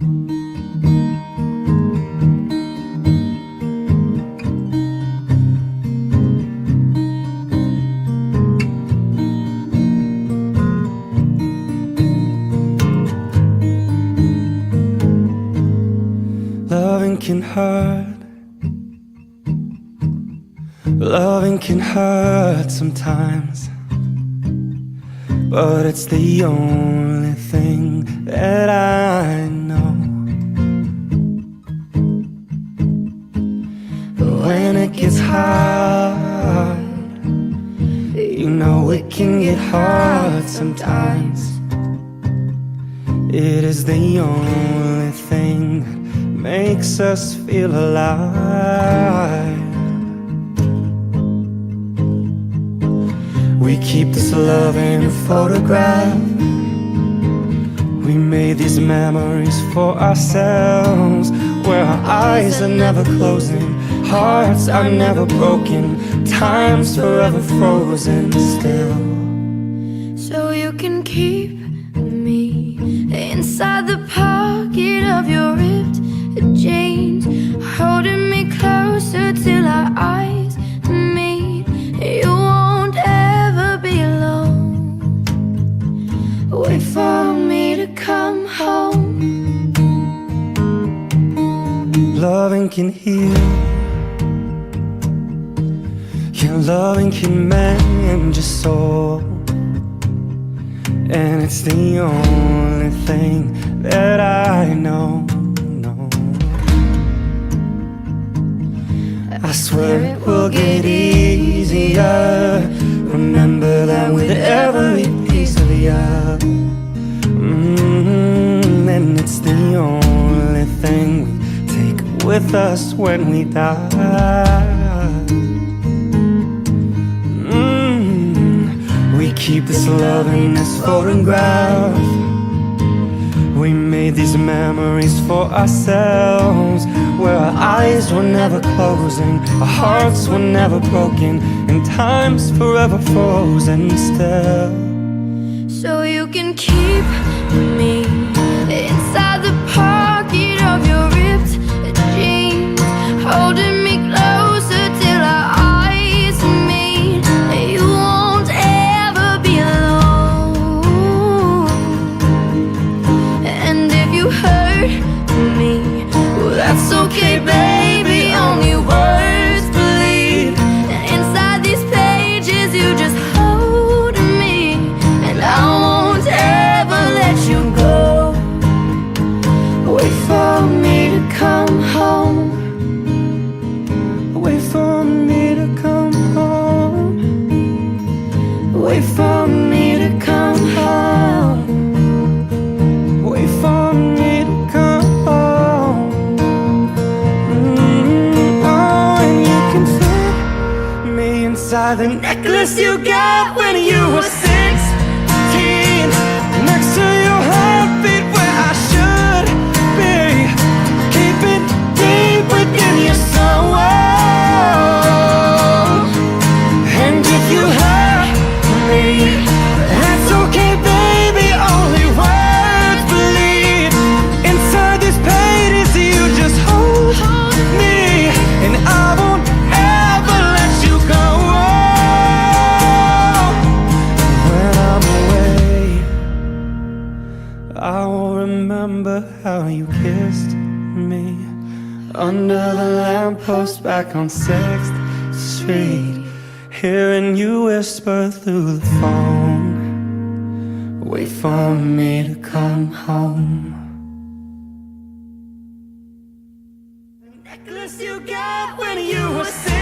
Loving can hurt. Loving can hurt sometimes, but it's the only thing that I know. But when it gets hard, you know it can get hard sometimes. It is the only thing that makes us feel alive. We keep this love in a photograph. We made these memories for ourselves, where our eyes are never closing, hearts are never broken, time's forever frozen still. So you can keep me inside the pocket of your ripped jeans, holding me closer till our eyes meet. You won't ever be alone. Wait for me to come home. Loving can heal. Your loving can mend your soul, and it's the only thing that I know. I swear it will get easier. Remember that with every piece of you. And it's the only thing we take with us when we die. We keep this love in this photograph. We made these memories for ourselves, where our eyes were never closing, our hearts were never broken, and time's forever frozen still. So you can keep me inside the pocket of your ripped jeans, holding me closer till our eyes meet. You won't ever be alone. And if you hurt me, well, that's okay, baby, only words bleed. Inside these pages you just hold me, and I won't ever let you go. Wait for me to come home. Wait for me to come home. Wait for me to come home. Wait for me to come home. Oh, and you can fit me inside the necklace you got when you were 16, next to your heartbeat where I should be. Keep it deep within your soul. And if you hurt me, that's okay, baby, only words bleed. Inside these pages you just hold me, and I won't ever let you go. When I'm away, I will remember how you kissed me under the lamppost back on 6th Street, hearing you whisper through the phone, wait for me to come home. The necklace you got when you were 16.